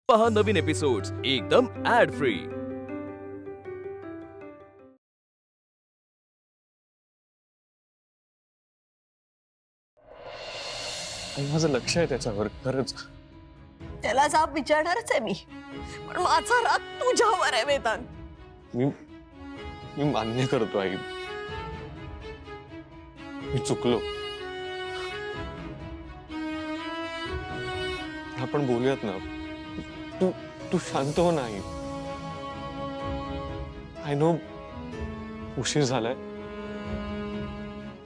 पहा नवीन एपिसोड्स एकदम add free. माझं लक्ष आहे त्याच्यावर खरंच। त्याला जाब विचारणारच आहे मी, पण माझा राग तुझ्यावर आहे वेदांत। मी मान्य करतो आई, मी चुकलो। आपण बोलूयात ना, तू शांत हो नाही। आय नो उशीर झालाय,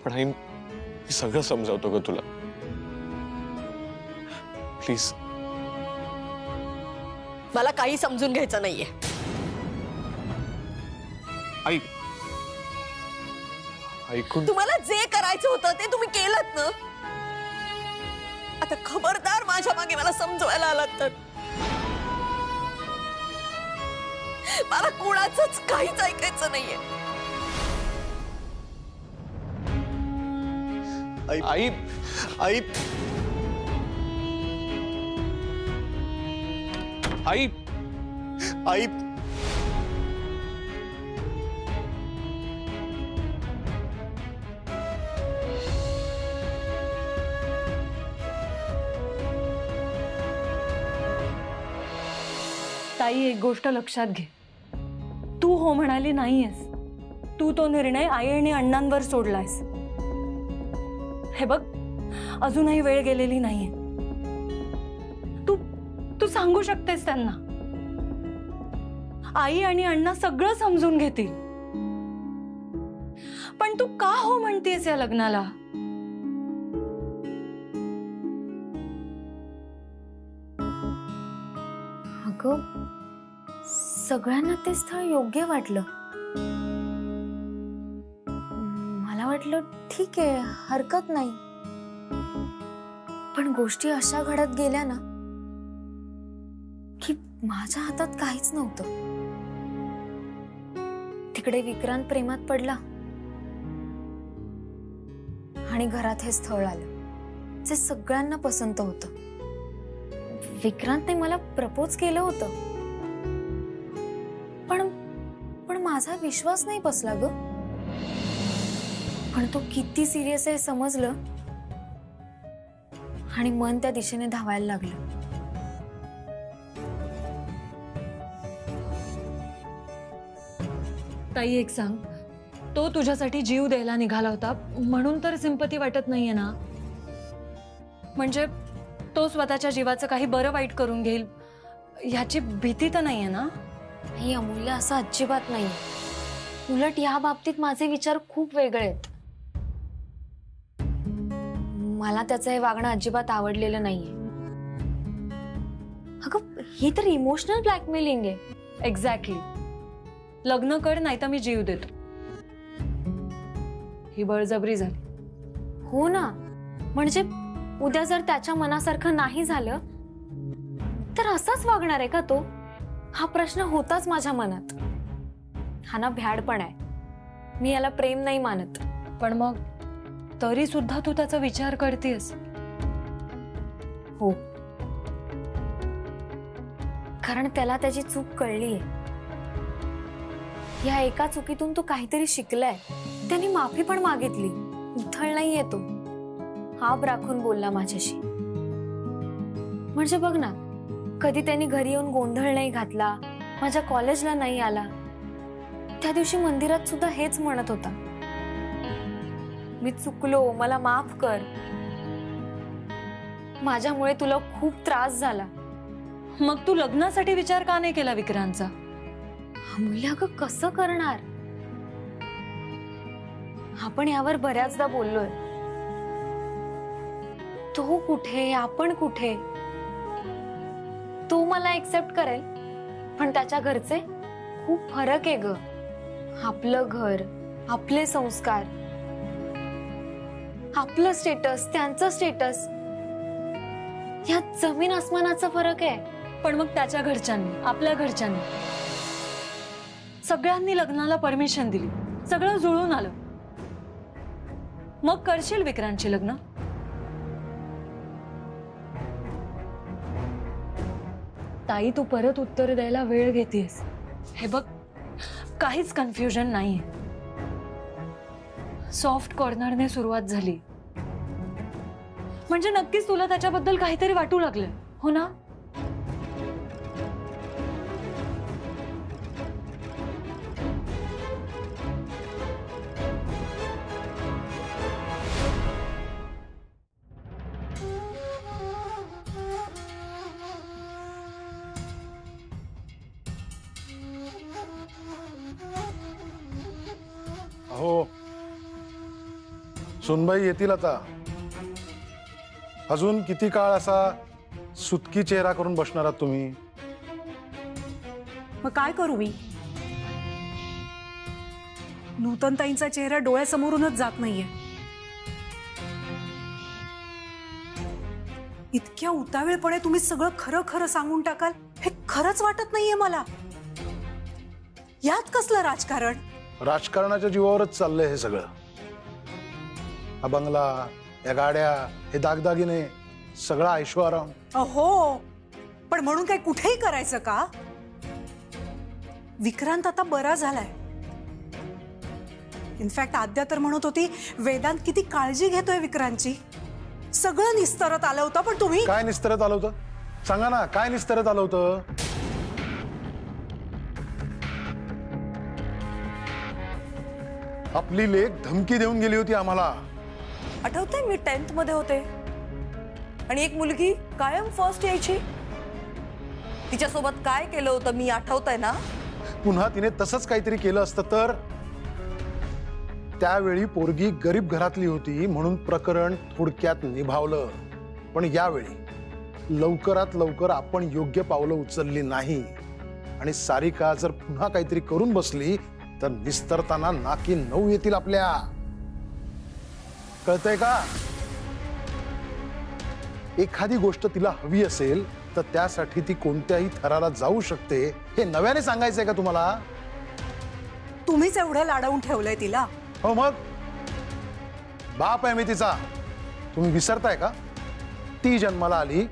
पण आई मी सगळं समजावतो ग तुला, प्लीज। मला काही समजून घ्यायचं नाहीये। आई ऐकून तुम्हाला जे करायचं होतं ते तुम्ही केलंत ना। आता खबरदार माझ्या मागे मला समजवायला आलात तर मला कोणाचंच काहीच ऐकायचं नाहीये। आई आई आई आई ताई, एक गोष्ट लक्षात घे, तू हो म्हणाली नाहीयेस। तू तो निर्णय आई आणि अण्णांवर सोडलायस। हे बघ, अजूनही वेळ गेलेली नाहीये। तू सांगू शकतेस त्यांना, आई आणि अण्णा सगळं समजून घेतील। पण तू का हो म्हणतेस या लग्नाला? अगं, सगळ्यांना ते स्थळ योग्य वाटलं। मला वाटलं ठीक आहे, हरकत नाही। पण गोष्टी अशा घडत गेल्या ना की माझ्या हातात काहीच नव्हतं। तिकडे विक्रांत प्रेमात पडला आणि घरात हे स्थळ आलं जे सगळ्यांना पसंत होतं। विक्रांतने मला प्रपोज केलं होतं, पण माझा विश्वास नाही बसला ग। पण तो किती सिरियस आहे समजलं आणि मन त्या दिशेने धावायला लागलं। ताई, एक सांग, तो तुझ्यासाठी जीव द्यायला निघाला होता म्हणून तर सिंपती वाटत नाहीये ना? म्हणजे तो स्वतःच्या जीवाचं काही बरं वाईट करून घेईल ह्याची भीती तर नाहीये ना? नाही अमूल्य, असं अजिबात नाही। उलट या बाबतीत माझे विचार खूप वेगळे आहेत। मला त्याचं हे वागणं अजिबात आवडलेलं नाहीये। अगं, ही तर इमोशनल ब्लॅकमेलिंग आहे। एक्झॅक्टली। लग्न कर नाही तर मी जीव देतो, ही बळजबरी झाली। हो ना, म्हणजे उद्या जर त्याच्या मनासारखं नाही झालं तर असाच वागणार आहे का तो? हा प्रश्न होताच माझ्या मनात। हा ना भ्याडपण आहे, मी याला प्रेम नाही मानत। पण मग तरी सुद्धा तू त्याचा विचार करतेस? हो, कारण त्याला त्याची चूक कळलीये। या एका चुकीतून तो काहीतरी शिकलाय। त्याने माफी पण मागितली, उथळ नाही येतो, हाब राखून बोलला माझ्याशी। म्हणजे बघ ना, कधी त्यांनी घरी येऊन गोंधळ नाही घातला, माझ्या कॉलेजला नाही आला। त्या दिवशी मंदिरात सुद्धा हेच म्हणत होता, मी चुकलो, मला माफ कर, माझ्यामुळे तुला खूप त्रास झाला। मग तू लग्नासाठी विचार का नाही केला विक्रांतचा? अमूल्य, अगं कसं करणार? आपण यावर बऱ्याचदा बोललोय। तो कुठे, आपण कुठे? तो मला एक्सेप्ट करेल, पण त्याच्या घरचे खूप फरक आहे ग। आपलं घर, आपले संस्कार, आपलं स्टेटस, त्यांचं स्टेटस, यात जमीन आसमानाचा फरक आहे। पण मग त्याच्या घरच्यांनी, आपल्या घरच्यांनी, सगळ्यांनी लग्नाला परमिशन दिली, सगळं जुळून आलं। मग करशील विक्रांतची लग्न? ताई तू परत उत्तर द्यायला वेळ घेतेस. हे बघ, काहीच कन्फ्युजन नाहीये. सॉफ्ट कॉर्नरने सुरुवात झाली म्हणजे नक्कीच तुला त्याच्याबद्दल काहीतरी वाटू लागलं, हो ना? हो, सुनबाई येतील आता. अजून किती काळ असा सुतकी चेहरा करून बसणार आहात तुम्ही? मग काय करू मी? नूतनताईंचा चेहरा डोळ्यासमोरूनच जात नाहीये. इतक्या उतावीळपणे तुम्ही सगळं खरं खरं सांगून टाकाल हे खरंच वाटत नाहीये मला. यात कसलं राजकारण? राजकारणाच्या जीवावरच चाललंय हे सगळं. हा बंगला, या गाड्या, हे दागदागिने, सगळा ऐशोआराम. हो, पण म्हणून काय कुठेही करायचं का? विक्रांत आता बरा झालाय. इनफॅक्ट आद्या तर म्हणत होती वेदांत किती काळजी घेतोय विक्रांतची. सगळं निस्तरत आलं होतं, पण तुम्ही काय निस्तरत आलं होतं? सांगा ना, काय निस्तरत आलं होतं? आपली लेक धमकी देऊन गेली होती आम्हाला. आठवतंय मी 10th मध्ये होते आणि एक मुलगी कायम फर्स्ट यायची. तिच्यासोबत काय केलं होतं मी, आठवतंय ना? पुन्हा तिने तसंच काहीतरी केलं असतं तर? त्यावेळी पोरगी गरीब घरातली होती म्हणून प्रकरण थोडक्यात निभावलं. पण यावेळी लवकरात लवकर आपण योग्य पावलं उचलली नाही आणि सारिका जर पुन्हा काहीतरी करून बसली तर निस्तरताना नाकी 9 येतील आपल्या. कळतंय का? एखादी गोष्ट तिला हवी असेल तर त्यासाठी ती कोणत्याही थराला जाऊ शकते हे नव्याने सांगायचंय का तुम्हाला? तुम्हीच एवढं लाडवून ठेवलंय तिला. हो, मग बाप आहे मी तिचा. तुम्ही विसरताय का? ती जन्माला आली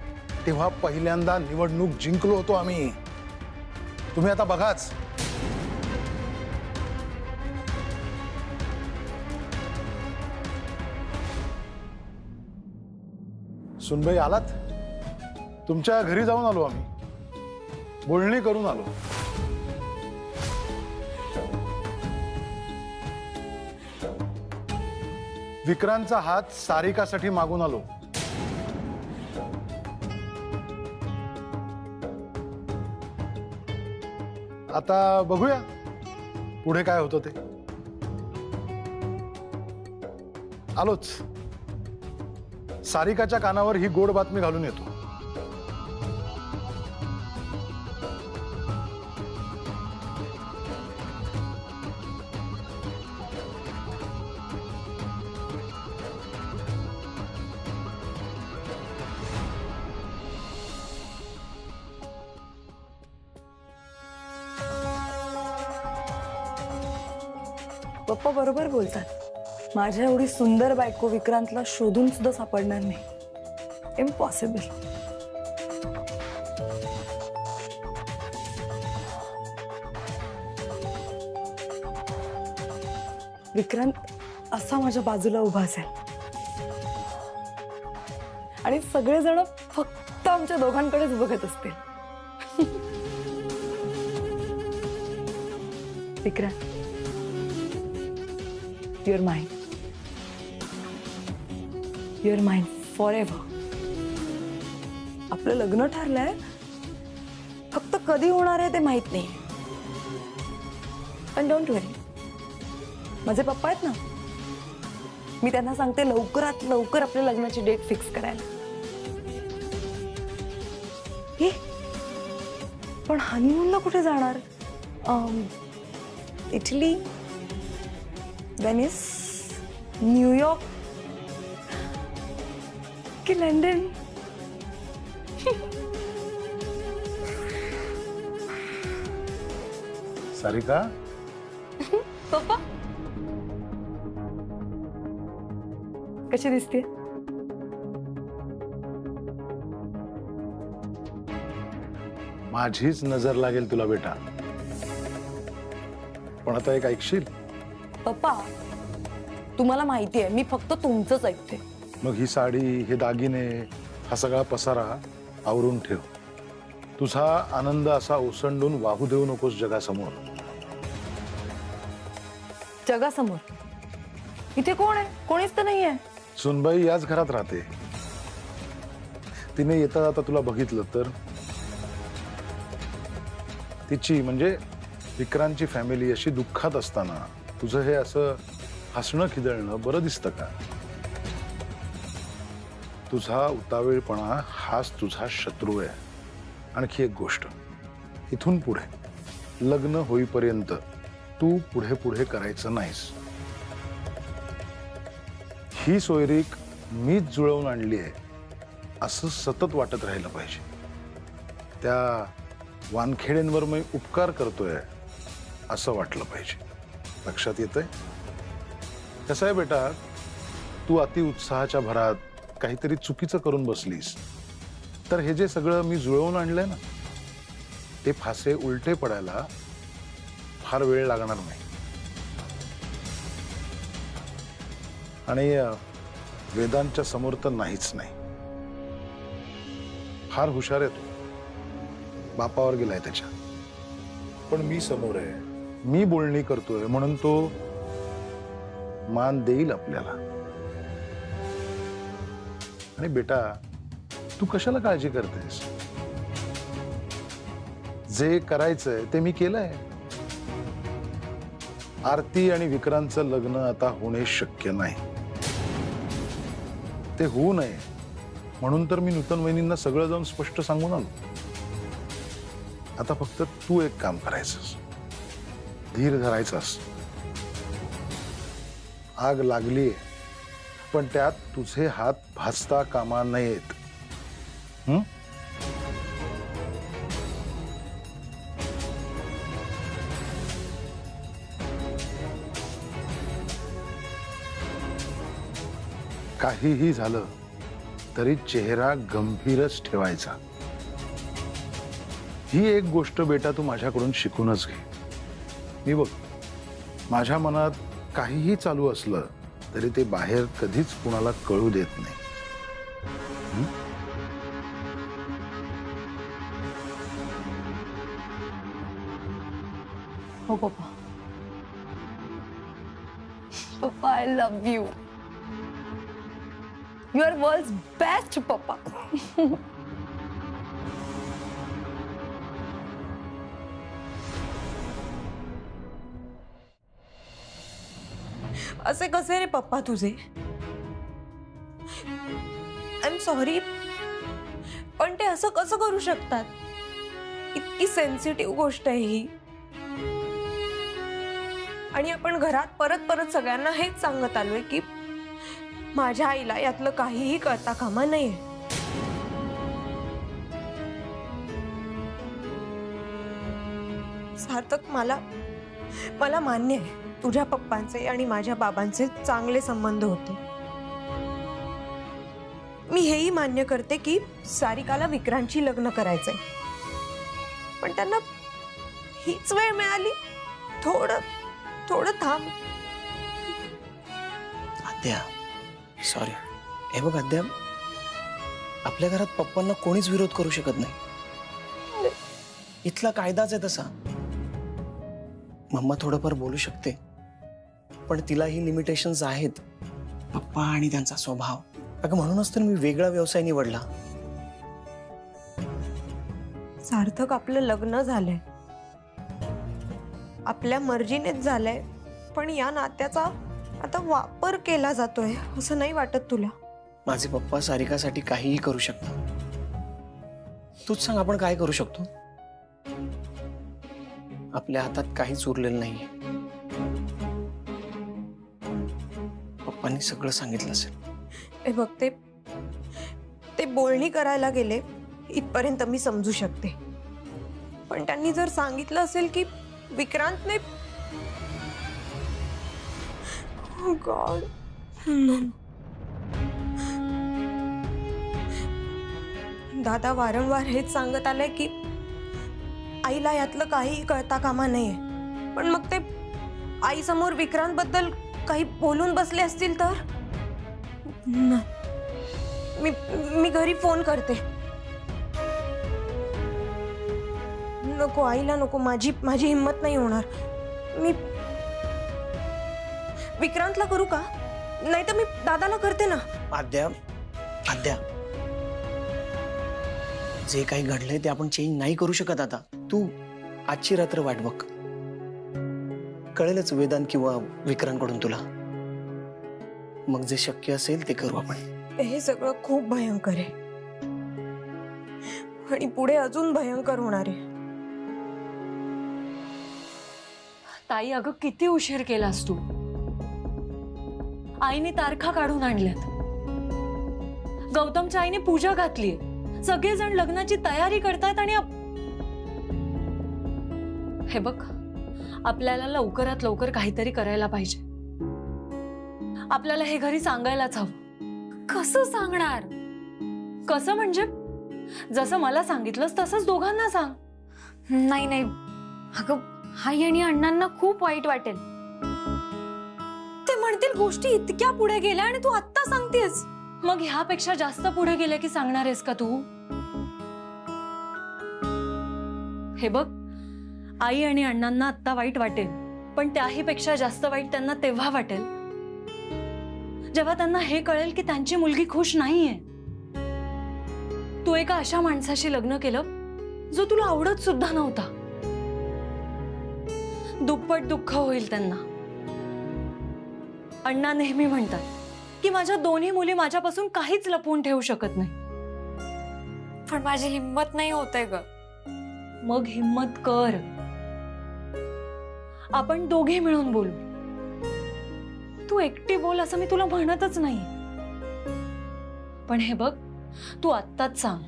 तेव्हा पहिल्यांदा निवडणूक जिंकलो होतो आम्ही. तुम्ही आता बघाच. सुनबाई आलात? तुमच्या घरी जाऊन आलो आम्ही, बोलणी करून आलो. विक्रांतचा हात सारिकासाठी मागून आलो. आता बघूया पुढे काय होतं ते. आलोच. सारिकाच्या कानावर ही गोड बातमी घालून येतो. पप्पा बरोबर बोलतात. माझ्या एवढी सुंदर बायको विक्रांतला शोधून सुद्धा सापडणार नाही. इम्पॉसिबल. विक्रांत असा माझ्या बाजूला उभा असेल आणि सगळेजण फक्त आमच्या दोघांकडेच बघत असतील. Vikrant, you're mine. You're mine forever. आपलं लग्न ठरलंय, फक्त कधी होणार आहे ते माहित नाही. पण डोंट वरी, माझे पप्पा आहेत ना, मी त्यांना सांगते लवकरात लवकर आपल्या लग्नाची डेट फिक्स करायला. हे पण हनीमूनला कुठे जाणार? इटली, वेनिस, न्यूयॉर्क की लंडन? सारिका, पप्पा कशी दिसते? माझीच नजर लागेल तुला बेटा. पण आता एक ऐकशील? पप्पा, तुम्हाला माहिती आहे मी फक्त तुमचंच ऐकते. मग ही साडी, हे दागिने, हा सगळा पसारा आवरून ठेव. तुझा आनंद असा ओसंडून वाहू देऊ नकोस जगासमोर. जगासमोर इथे कोण आहे? कोणीच तर नाहीये. सुनबाई याच घरात राहते. तिने येता जाता तुला बघितलं तर तिची म्हणजे विक्रांतची फॅमिली अशी दुःखात असताना तुझं हे असं हसणं खिदळणं बरं दिसतं का? तुझा उतावीळपणा हाच तुझा शत्रू आहे. आणखी एक गोष्ट, इथून पुढे लग्न होईपर्यंत तू पुढे पुढे करायचं नाहीस. ही सोयरीक मीच जुळवून आणली आहे असं सतत वाटत राहिलं पाहिजे. त्या वानखेडेंवर मी उपकार करतोय असं वाटलं पाहिजे. लक्षात येतंय? कसं आहे बेटा, तू अति उत्साहाच्या भरात काहीतरी चुकीचं करून बसलीस तर हे जे सगळं मी जुळवून आणलंय ना, ते फासे उलटे पडायला फार वेळ लागणार नाही. आणि वेदांच्या समोर तर नाहीच नाही. फार हुशार आहे तो, बापावर गेलाय त्याच्या. पण मी समोर आहे, मी बोलणी करतोय म्हणून तो मान देईल आपल्याला. आणि बेटा, तू कशाला काळजी करतेस? जे करायचंय ते मी केलंय. आरती आणि विक्रांतचं लग्न आता होणे शक्य नाही. ते होऊ नये म्हणून तर मी नूतन वहिनींना सगळं जाऊन स्पष्ट सांगून आलो. आता फक्त तू एक काम करायचंस, धीर धरायचास. आग लागलीये पण त्यात तुझे हात भाजता कामा नयेत. काहीही झालं तरी चेहरा गंभीरच ठेवायचा. ही एक गोष्ट बेटा तू माझ्याकडून शिकूनच घे. मी बघ, माझ्या मनात काहीही चालू असलं तरी ते बाहेर कधीच कुणाला कळू देत नाही. हो पप्पा. पप्पा, I love you. You are world's best papa. असे कसे रे पप्पा तुझे? आय एम सॉरी, पण ते असं कसं करू शकतात? इतकी सेन्सिटिव्ह गोष्ट आहे ही. आणि आपण घरात परत परत सगळ्यांना हेच सांगत आलोय की माझ्या आईला यातलं काहीही कळता कामा नये. सार्थक, मला मान्य आहे तुझ्या पप्पांचे आणि माझ्या बाबांचे चांगले संबंध होते. मी हेही मान्य करते की सारिकाला विक्रांतशी लग्न करायचंय. पण त्यांना हीच वेळ मिळाली. थोडं थांब. आद्या, सॉरी. हे बघ आद्या, आपल्या घरात पप्पांना कोणीच विरोध करू शकत नाही. इथला कायदाच आहे तसा. मम्मा थोडंफार बोलू शकते पण तिलाही लिमिटेशन्स आहेत. पप्पा आणि त्यांचा स्वभाव. अगं म्हणूनच तर मी वेगळा व्यवसाय निवडला. सार्थक, आपलं लग्न झालंय, आपल्या मर्जीनेच झालंय. पण या नात्याचा आता वापर केला जातोय असं नाही वाटत तुला? माझे पप्पा सारिकासाठी काहीही करू शकतात. तूच सांग, आपण काय करू शकतो? आपल्या हातात काहीच उरलेलं नाहीये. पप्पांनी सगळं सांगितलं असेल. हे बघ, ते बोलणी करायला गेले इथपर्यंत मी समजू शकते. पण त्यांनी जर सांगितलं असेल की विक्रांतने, oh God. दादा वारंवार हेच सांगत आलाय की आईला यातलं काही कळता कामा नये. पण मग ते आई समोर विक्रांत बद्दल काही बोलून बसले असतील तर मी घरी फोन करते. नको आईला नको, माझी हिम्मत नाही होणार. मी विक्रांतला करू का? नाही तर मी दादाला करते ना. आद्या आद्या, जे काही घडलंय ते आपण चेंज नाही करू शकत आता. तू आजची रात्र वाट बघ, कळेलच वेदांत किंवा विक्रांतकडून तुला. मग जे शक्य असेल ते करू आपण. हे सगळं खूप भयंकर आहे आणि पुढे अजून भयंकर होणार आहे. ताई अगं किती उशीर केलास तू. आईने तारखा काढून आणल्यात, गौतमच्या आईने पूजा घातली, सगळेजण लग्नाची तयारी करतात आणि हे बघ, आपल्याला लवकरात लवकर काहीतरी करायला पाहिजे. आपल्याला हे घरी सांगायलाच हवं. कसं सांगणार? कसं म्हणजे जसं मला सांगितलंस तसंच दोघांना सांग. नाही नाही अगं, आई आणि अण्णांना खूप वाईट वाटेल. ते म्हणतील गोष्टी इतक्या पुढे गेल्या आणि तू आत्ता सांगतेस. मग ह्यापेक्षा जास्त पुढे गेले की सांगणार आहेस का तू? हे बघ, आई आणि अण्णांना आत्ता वाईट वाटेल, पण त्याही पेक्षा जास्त वाईट त्यांना तेव्हा वाटेल जेव्हा त्यांना हे कळेल की त्यांची मुलगी खुश नाहीये. तू एका अशा माणसाशी लग्न केलं जो तुला आवडत सुद्धा नव्हता. दुप्पट दुःख होईल त्यांना. अण्णा नेहमी म्हणतात की माझ्या दोन्ही मुली माझ्यापासून काहीच लपवून ठेवू शकत नाही. पण माझी हिम्मत नाही होते ग. मग हिम्मत कर, आपण दोघे मिळून बोलू. तू एकटी बोल असं मी तुला म्हणतच नाही, पण हे बघ, तू आत्ताच सांग,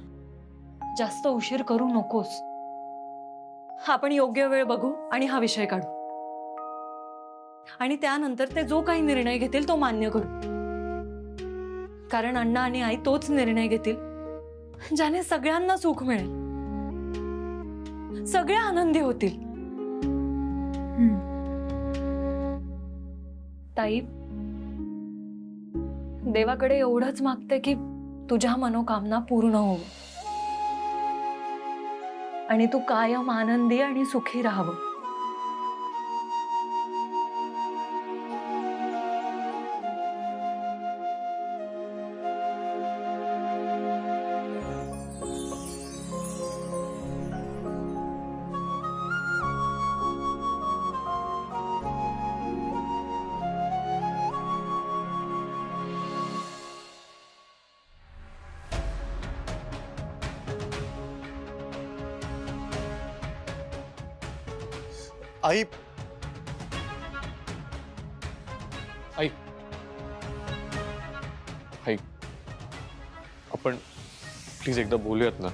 जास्त उशीर करू नकोस. आपण योग्य वेळ बघू आणि हा विषय काढू, आणि त्यानंतर ते जो काही निर्णय घेतील तो मान्य करू. कारण अण्णा आणि आई तोच निर्णय घेतील ज्याने सगळ्यांना सुख मिळेल, सगळे आनंदी होतील. ताई, देवाकडे एवढंच मागते की तुझ्या मनोकामना पूर्ण हो आणि तू कायम आनंदी आणि सुखी राहावं. आई आई आई, आपण प्लीज एकदा बोलूयात ना.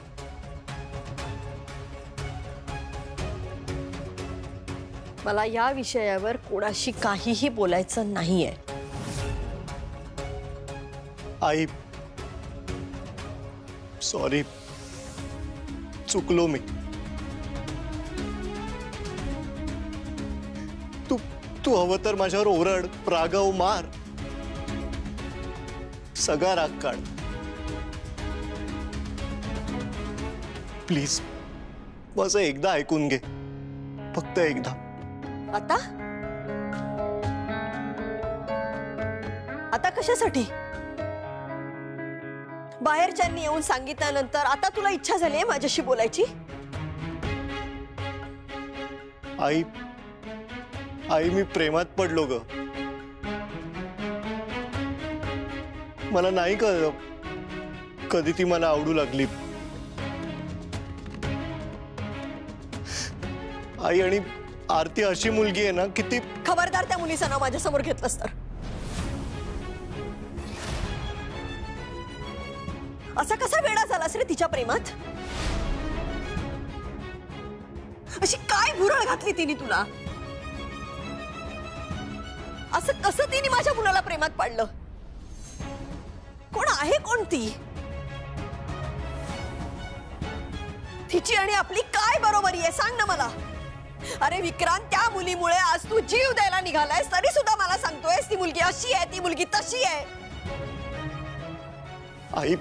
मला या विषयावर कोणाशी काहीही बोलायचं नाहीये. आई सॉरी, चुकलो मी. तू हवं तर माझ्यावर ओरड, रागव, मार, सगळा राग काढ. प्लीज माझं एकदा ऐकून घे, फक्त एकदा. आता आता कशासाठी? बाहेरच्यांनी येऊन सांगितल्यानंतर आता तुला इच्छा झाली आहे माझ्याशी बोलायची? आई आई, मी प्रेमात पडलो ग. मला नाही कळलं कधी ती मला आवडू लागली. आई, आणि आरती अशी मुलगी आहे ना की ती. खबरदार त्या मुलीचं नाव माझ्या समोर घेतलंस तर. असा कसा वेडा झालास रे तिच्या प्रेमात? अशी काय भुरळ घातली तिने तुला? असं कसं तिने माझ्या मुलाला प्रेमात पाडलं? कोण आहे कोण ती? तिची आणि आपली काय बरोबरी आहे सांग ना अरे विक्रांत, त्या मुलीमुळे आज तू जीव द्यायला निघालायस, तरी सुद्धा मला सांगतोयस ती मुलगी अशी आहे, ती मुलगी तशी आहे. आई,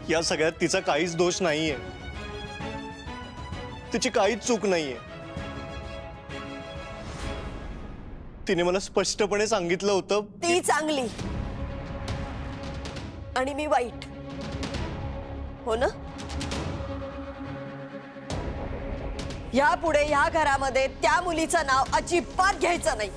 या सगळ्यात तिचा काहीच दोष नाहीये. तिची काहीच चूक नाहीये. तिने मला स्पष्टपणे सांगितलं होतं ती चांगली आणि मी वाईट, हो ना? यापुढे या घरामध्ये त्या मुलीचं नाव अजिबात घ्यायचं नाही.